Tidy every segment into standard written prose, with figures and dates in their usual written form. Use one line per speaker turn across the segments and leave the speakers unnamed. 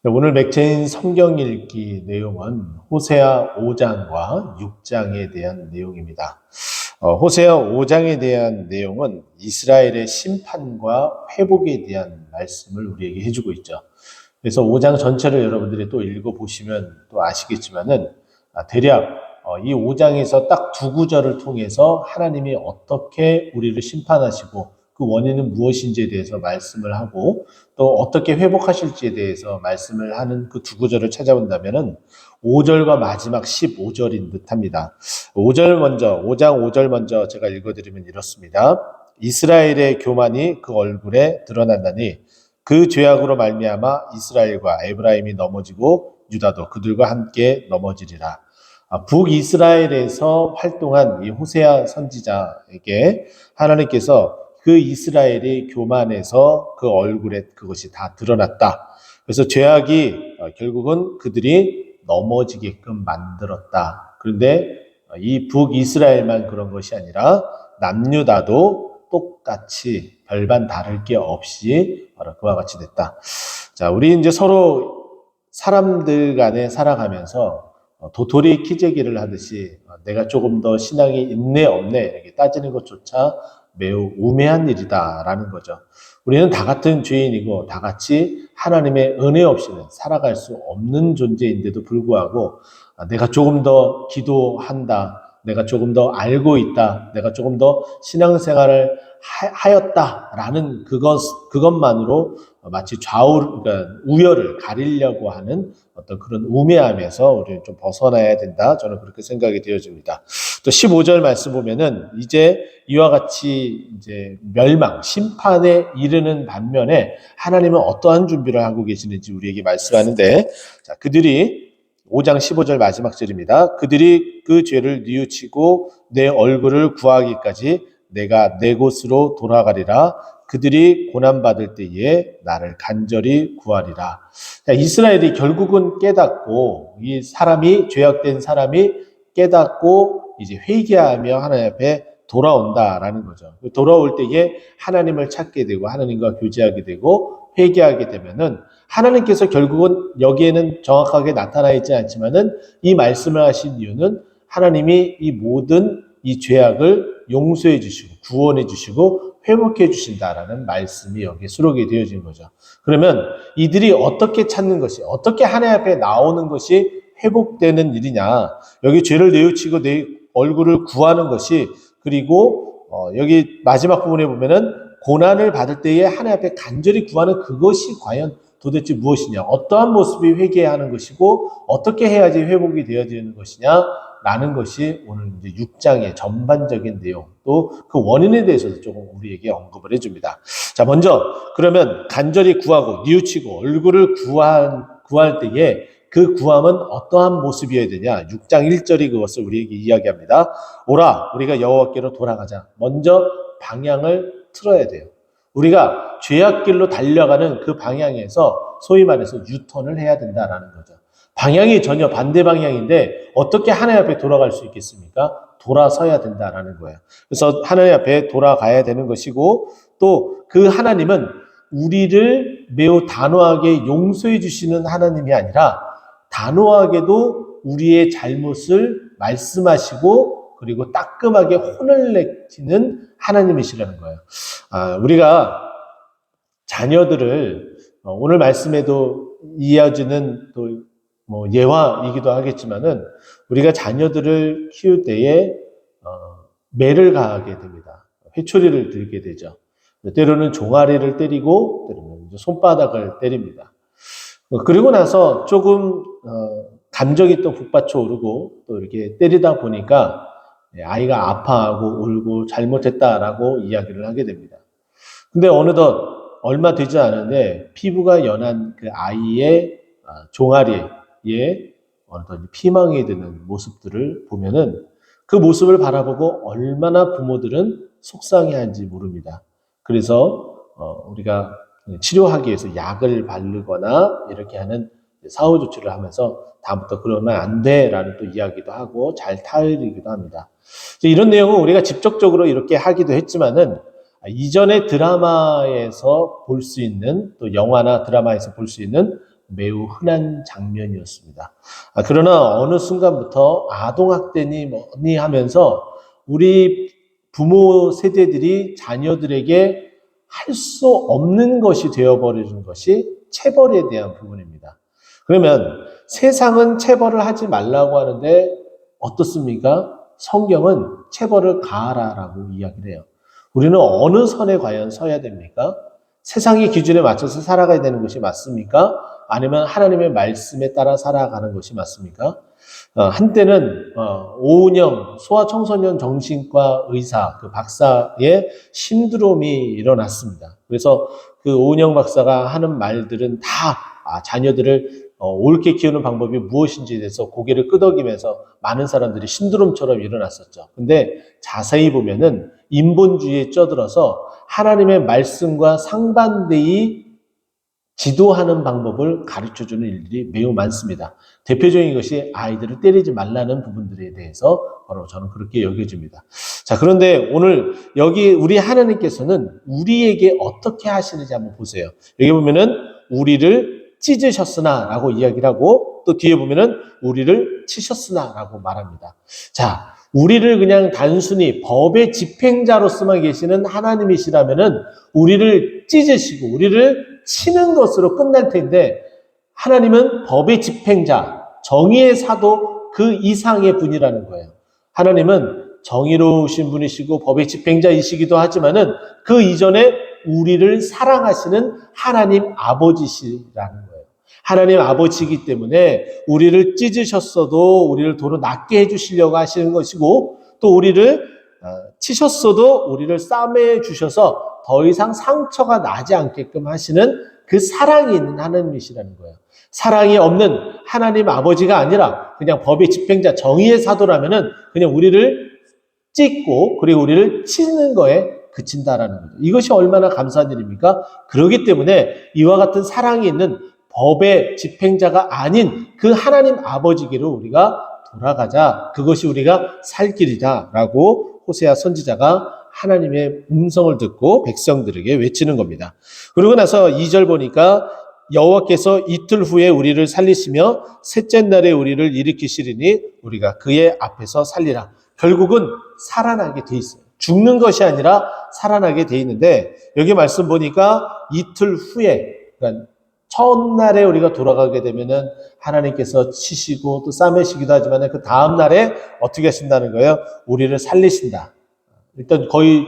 네, 오늘 맥체인 성경 읽기 내용은 호세아 5장과 6장에 대한 내용입니다. 호세아 5장에 대한 내용은 이스라엘의 심판과 회복에 대한 말씀을 우리에게 해주고 있죠. 그래서 5장 전체를 여러분들이 또 읽어보시면 또 아시겠지만은 대략 이 5장에서 딱 두 구절을 통해서 하나님이 어떻게 우리를 심판하시고 그 원인은 무엇인지에 대해서 말씀을 하고 또 어떻게 회복하실지에 대해서 말씀을 하는 그 두 구절을 찾아본다면은 5절과 마지막 15절인 듯합니다. 5장 5절 먼저 제가 읽어드리면 이렇습니다. 이스라엘의 교만이 그 얼굴에 드러난다니 그 죄악으로 말미암아 이스라엘과 에브라임이 넘어지고 유다도 그들과 함께 넘어지리라. 북이스라엘에서 활동한 이 호세아 선지자에게 하나님께서 그 이스라엘이 교만해서 그 얼굴에 그것이 다 드러났다. 그래서 죄악이 결국은 그들이 넘어지게끔 만들었다. 그런데 이 북이스라엘만 그런 것이 아니라 남유다도 똑같이 별반 다를 게 없이 바로 그와 같이 됐다. 자, 우리 이제 서로 사람들 간에 살아가면서 도토리 키재기를 하듯이 내가 조금 더 신앙이 있네 없네 이렇게 따지는 것조차 매우 우매한 일이다라는 거죠. 우리는 다 같은 죄인이고 다 같이 하나님의 은혜 없이는 살아갈 수 없는 존재인데도 불구하고 내가 조금 더 기도한다, 내가 조금 더 알고 있다, 내가 조금 더 신앙생활을 하였다라는 그것만으로 마치 그러니까 우열을 가리려고 하는 어떤 그런 우매함에서 우리는 좀 벗어나야 된다. 저는 그렇게 생각이 되어집니다. 또 15절 말씀 보면은 이제 이와 같이 이제 멸망, 심판에 이르는 반면에 하나님은 어떠한 준비를 하고 계시는지 우리에게 말씀하는데, 자, 그들이 5장 15절 마지막 절입니다. 그들이 그 죄를 뉘우치고 내 얼굴을 구하기까지 내가 내 곳으로 돌아가리라. 그들이 고난받을 때에 나를 간절히 구하리라. 자, 이스라엘이 결국은 깨닫고 이 사람이 죄악된 사람이 깨닫고 이제 회개하며 하나님 앞에 돌아온다라는 거죠. 돌아올 때에 하나님을 찾게 되고 하나님과 교제하게 되고 회개하게 되면은 하나님께서 결국은 여기에는 정확하게 나타나 있지 않지만은 이 말씀을 하신 이유는 하나님이 이 모든 이 죄악을 용서해 주시고 구원해 주시고 회복해 주신다라는 말씀이 여기에 수록이 되어진 거죠. 그러면 이들이 어떻게 찾는 것이, 어떻게 하나님 앞에 나오는 것이 회복되는 일이냐. 여기 죄를 뉘우치고 내 얼굴을 구하는 것이, 그리고 여기 마지막 부분에 보면은 고난을 받을 때에 하나님 앞에 간절히 구하는 그것이 과연 도대체 무엇이냐, 어떠한 모습이 회개하는 것이고 어떻게 해야지 회복이 되어지는 것이냐 라는 것이 오늘 이제 6장의 전반적인 내용, 또 그 원인에 대해서도 조금 우리에게 언급을 해줍니다. 자, 먼저 그러면 간절히 구하고 뉘우치고 얼굴을 구할 때에 그 구함은 어떠한 모습이어야 되냐? 6장 1절이 그것을 우리에게 이야기합니다. 오라, 우리가 여호와께로 돌아가자. 먼저 방향을 틀어야 돼요. 우리가 죄악길로 달려가는 그 방향에서 소위 말해서 유턴을 해야 된다라는 거죠. 방향이 전혀 반대 방향인데 어떻게 하나님 앞에 돌아갈 수 있겠습니까? 돌아서야 된다라는 거예요. 그래서 하나님 앞에 돌아가야 되는 것이고, 또 그 하나님은 우리를 매우 단호하게 용서해 주시는 하나님이 아니라 단호하게도 우리의 잘못을 말씀하시고 그리고 따끔하게 혼을 내시는 하나님이시라는 거예요. 우리가 자녀들을 오늘 말씀에도 이어지는 또 예화이기도 하겠지만은 우리가 자녀들을 키울 때에 매를 가하게 됩니다. 회초리를 들게 되죠. 때로는 종아리를 때리고 때로는 손바닥을 때립니다. 그리고 나서 조금 감정이 또 북받쳐 오르고 또 이렇게 때리다 보니까 아이가 아파하고 울고 잘못했다라고 이야기를 하게 됩니다. 근데 어느덧 얼마 되지 않은데 피부가 연한 그 아이의 종아리에 어떤 피망이 드는 모습들을 보면은 그 모습을 바라보고 얼마나 부모들은 속상해한지 모릅니다. 그래서 우리가 치료하기 위해서 약을 바르거나 이렇게 하는 사후 조치를 하면서 다음부터 그러면 안 돼라는 또 이야기도 하고 잘 타이르기도 합니다. 이런 내용은 우리가 직접적으로 이렇게 하기도 했지만은 이전에 드라마에서 볼 수 있는, 또 영화나 드라마에서 볼 수 있는 매우 흔한 장면이었습니다. 그러나 어느 순간부터 아동학대니 뭐니 하면서 우리 부모 세대들이 자녀들에게 할 수 없는 것이 되어버리는 것이 체벌에 대한 부분입니다. 그러면 세상은 체벌을 하지 말라고 하는데 어떻습니까? 성경은 체벌을 가하라라고 이야기를 해요. 우리는 어느 선에 과연 서야 됩니까? 세상의 기준에 맞춰서 살아가야 되는 것이 맞습니까? 아니면 하나님의 말씀에 따라 살아가는 것이 맞습니까? 한때는 오은영 소아청소년 정신과 의사 그 박사의 신드롬이 일어났습니다. 그래서 그 오은영 박사가 하는 말들은 다 자녀들을 옳게 키우는 방법이 무엇인지에 대해서 고개를 끄덕이면서 많은 사람들이 신드롬처럼 일어났었죠. 근데 자세히 보면은 인본주의에 쩌들어서 하나님의 말씀과 상반되이 지도하는 방법을 가르쳐주는 일들이 매우 많습니다. 대표적인 것이 아이들을 때리지 말라는 부분들에 대해서 바로 저는 그렇게 여겨집니다. 자, 그런데 오늘 여기 우리 하나님께서는 우리에게 어떻게 하시는지 한번 보세요. 여기 보면은 우리를 찢으셨으나 라고 이야기를 하고 또 뒤에 보면은 우리를 치셨으나 라고 말합니다. 자, 우리를 그냥 단순히 법의 집행자로서만 계시는 하나님이시라면은 우리를 찢으시고 우리를 치는 것으로 끝날 텐데 하나님은 법의 집행자, 정의의 사도 그 이상의 분이라는 거예요. 하나님은 정의로우신 분이시고 법의 집행자이시기도 하지만은 그 이전에 우리를 사랑하시는 하나님 아버지시라는 거예요. 하나님 아버지이기 때문에 우리를 찢으셨어도 우리를 도로 낫게 해주시려고 하시는 것이고 또 우리를 치셨어도 우리를 싸매 주셔서 더 이상 상처가 나지 않게끔 하시는 그 사랑이 있는 하나님이시라는 거예요. 사랑이 없는 하나님 아버지가 아니라 그냥 법의 집행자 정의의 사도라면은 그냥 우리를 찢고 그리고 우리를 치는 거에 그친다라는 거죠. 이것이 얼마나 감사한 일입니까? 그렇기 때문에 이와 같은 사랑이 있는 법의 집행자가 아닌 그 하나님 아버지께로 우리가 돌아가자. 그것이 우리가 살 길이다라고 호세아 선지자가 하나님의 음성을 듣고 백성들에게 외치는 겁니다. 그러고 나서 2절 보니까 여호와께서 이틀 후에 우리를 살리시며 셋째 날에 우리를 일으키시리니 우리가 그의 앞에서 살리라. 결국은 살아나게 돼 있어요. 죽는 것이 아니라 살아나게 돼 있는데 여기 말씀 보니까 이틀 후에 그러니까 첫날에 우리가 돌아가게 되면은 하나님께서 치시고 또 싸매시기도 하지만 그 다음 날에 어떻게 하신다는 거예요? 우리를 살리신다. 일단 거의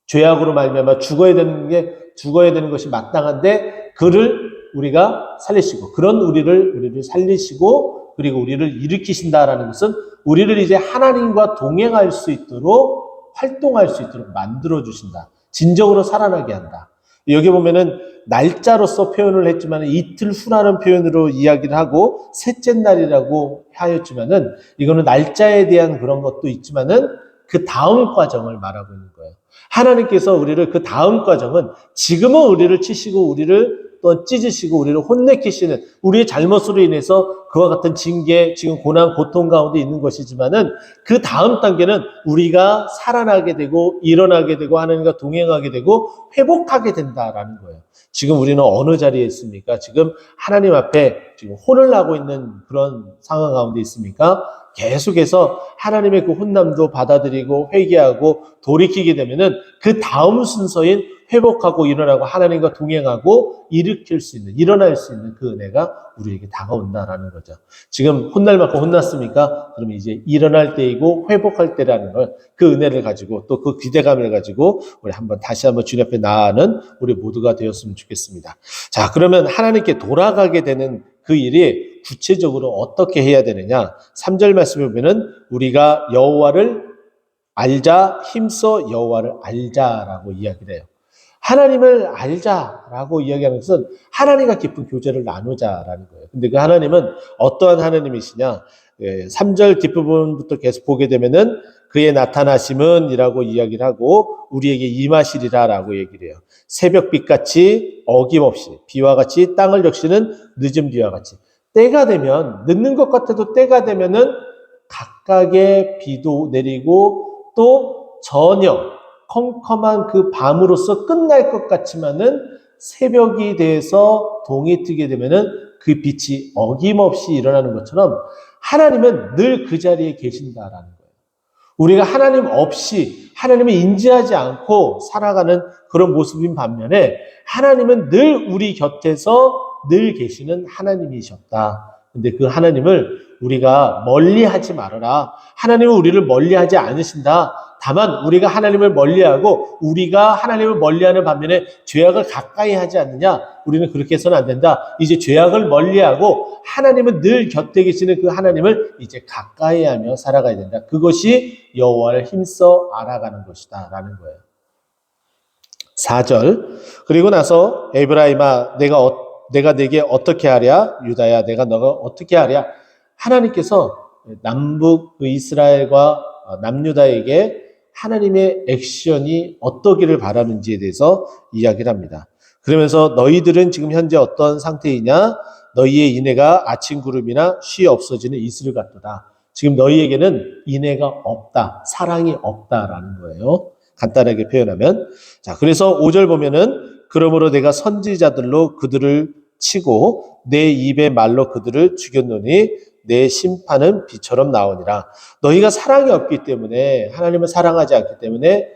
죄악으로 말미암아 죽어야 되는 것이 마땅한데 그를 우리가 살리시고 그런 우리를 살리시고 그리고 우리를 일으키신다라는 것은 우리를 이제 하나님과 동행할 수 있도록 활동할 수 있도록 만들어 주신다. 진정으로 살아나게 한다. 여기 보면은 날짜로서 표현을 했지만 이틀 후라는 표현으로 이야기를 하고 셋째 날이라고 하였지만은 이거는 날짜에 대한 그런 것도 있지만은 그 다음 과정을 말하고 있는 거예요. 하나님께서 우리를 그 다음 과정은 지금은 우리를 치시고 우리를 또 찢으시고 우리를 혼내키시는 우리의 잘못으로 인해서 그와 같은 징계, 지금 고난, 고통 가운데 있는 것이지만은 그 다음 단계는 우리가 살아나게 되고 일어나게 되고 하나님과 동행하게 되고 회복하게 된다라는 거예요. 지금 우리는 어느 자리에 있습니까? 지금 하나님 앞에 지금 혼을 나고 있는 그런 상황 가운데 있습니까? 계속해서 하나님의 그 혼남도 받아들이고 회개하고 돌이키게 되면은 그 다음 순서인 회복하고 일어나고 하나님과 동행하고 일으킬 수 있는, 일어날 수 있는 그 은혜가 우리에게 다가온다라는 거죠. 지금 혼날 만큼 혼났습니까? 그러면 이제 일어날 때이고 회복할 때라는 걸 그 은혜를 가지고 또 그 기대감을 가지고 우리 다시 한번 주님 앞에 나아가는 우리 모두가 되었으면 좋겠습니다. 자, 그러면 하나님께 돌아가게 되는 그 일이 구체적으로 어떻게 해야 되느냐? 3절 말씀에 보면은 우리가 여호와를 알자, 힘써 여호와를 알자라고 이야기를 해요. 하나님을 알자라고 이야기하는 것은 하나님과 깊은 교제를 나누자라는 거예요. 근데 그 하나님은 어떠한 하나님이시냐? 3절 뒷부분부터 계속 보게 되면은 그의 나타나심은 이라고 이야기를 하고 우리에게 임하시리라라고 얘기를 해요. 새벽빛같이 어김없이 비와 같이 땅을 적시는 늦은 비와 같이 때가 되면 늦는 것 같아도 때가 되면은 각각의 비도 내리고 또 전혀 컴컴한 그 밤으로서 끝날 것 같지만은 새벽이 돼서 동이 뜨게 되면은 그 빛이 어김없이 일어나는 것처럼 하나님은 늘 그 자리에 계신다라는 거예요. 우리가 하나님 없이 하나님을 인지하지 않고 살아가는 그런 모습인 반면에 하나님은 늘 우리 곁에서 늘 계시는 하나님이셨다. 근데 그 하나님을 우리가 멀리하지 말아라. 하나님은 우리를 멀리하지 않으신다. 다만 우리가 하나님을 멀리하고 우리가 하나님을 멀리하는 반면에 죄악을 가까이 하지 않느냐? 우리는 그렇게 해서는 안 된다. 이제 죄악을 멀리하고 하나님은 늘 곁에 계시는 그 하나님을 이제 가까이 하며 살아가야 된다. 그것이 여호와를 힘써 알아가는 것이다 라는 거예요. 4절. 그리고 나서 에브라임아 내가 내게 어떻게 하랴? 유다야 내가 너가 어떻게 하랴? 하나님께서 남북 이스라엘과 남유다에게 하나님의 액션이 어떠기를 바라는지에 대해서 이야기를 합니다. 그러면서 너희들은 지금 현재 어떤 상태이냐? 너희의 인애가 아침 구름이나 쉬 없어지는 이슬 같도다. 지금 너희에게는 인애가 없다. 사랑이 없다라는 거예요. 간단하게 표현하면. 자, 그래서 5절 보면은 그러므로 내가 선지자들로 그들을 치고 내 입의 말로 그들을 죽였노니 내 심판은 비처럼 나오니라. 너희가 사랑이 없기 때문에 하나님을 사랑하지 않기 때문에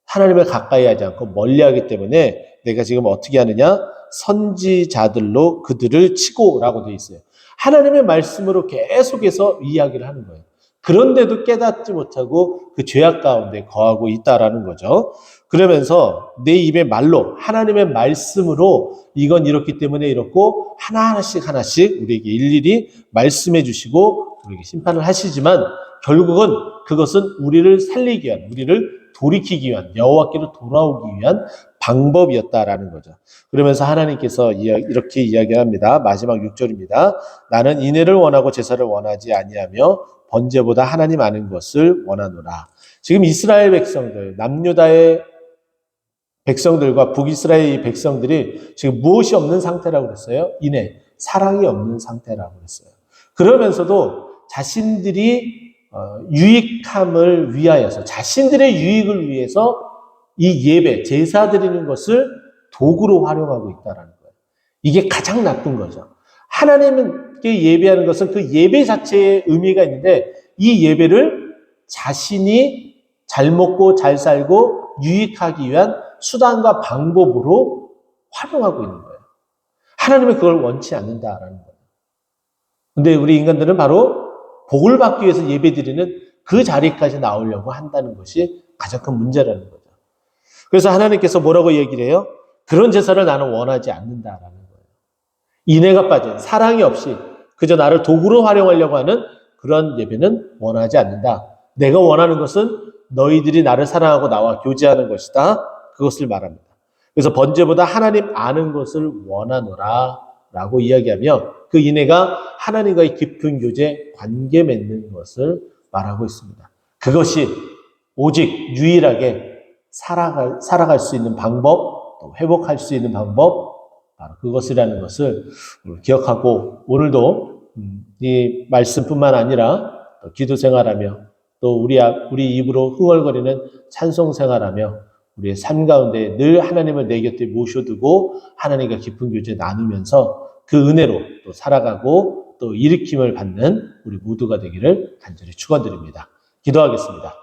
하나님을 가까이 하지 않고 멀리하기 때문에 내가 지금 어떻게 하느냐? 선지자들로 그들을 치고라고 되어 있어요. 하나님의 말씀으로 계속해서 이야기를 하는 거예요. 그런데도 깨닫지 못하고 그 죄악 가운데 거하고 있다라는 거죠. 그러면서 내 입의 말로 하나님의 말씀으로 이건 이렇기 때문에 이렇고 하나씩 우리에게 일일이 말씀해 주시고 우리에게 심판을 하시지만 결국은 그것은 우리를 살리기 위한, 우리를 돌이키기 위한, 여호와께로 돌아오기 위한 방법이었다라는 거죠. 그러면서 하나님께서 이렇게 이야기합니다. 마지막 6절입니다. 나는 인애를 원하고 제사를 원하지 아니하며 번제보다 하나님 아는 것을 원하노라. 지금 이스라엘 백성들, 남유다의 백성들과 북이스라엘 백성들이 지금 무엇이 없는 상태라고 그랬어요? 인애, 사랑이 없는 상태라고 그랬어요. 그러면서도 자신들이 유익함을 위하여서, 자신들의 유익을 위해서 이 예배, 제사 드리는 것을 도구로 활용하고 있다는 거예요. 이게 가장 나쁜 거죠. 하나님께 예배하는 것은 그 예배 자체의 의미가 있는데 이 예배를 자신이 잘 먹고 잘 살고 유익하기 위한 수단과 방법으로 활용하고 있는 거예요. 하나님은 그걸 원치 않는다라는 거예요. 근데 우리 인간들은 바로 복을 받기 위해서 예배드리는 그 자리까지 나오려고 한다는 것이 가장 큰 문제라는 거죠. 그래서 하나님께서 뭐라고 얘기를 해요? 그런 제사를 나는 원하지 않는다라는 거예요. 인애가 빠진, 사랑이 없이 그저 나를 도구로 활용하려고 하는 그런 예배는 원하지 않는다. 내가 원하는 것은 너희들이 나를 사랑하고 나와 교제하는 것이다. 그것을 말합니다. 그래서 번제보다 하나님 아는 것을 원하노라 라고 이야기하며 그 인애가 하나님과의 깊은 교제, 관계 맺는 것을 말하고 있습니다. 그것이 오직 유일하게 살아갈 수 있는 방법, 또 회복할 수 있는 방법, 바로 그것이라는 것을 기억하고 오늘도 이 말씀뿐만 아니라 또 기도 생활하며 또 우리 입으로 흥얼거리는 찬송 생활하며 우리의 삶 가운데 늘 하나님을 내 곁에 모셔두고 하나님과 깊은 교제 나누면서 그 은혜로 또 살아가고 또 일으킴을 받는 우리 모두가 되기를 간절히 축원드립니다. 기도하겠습니다.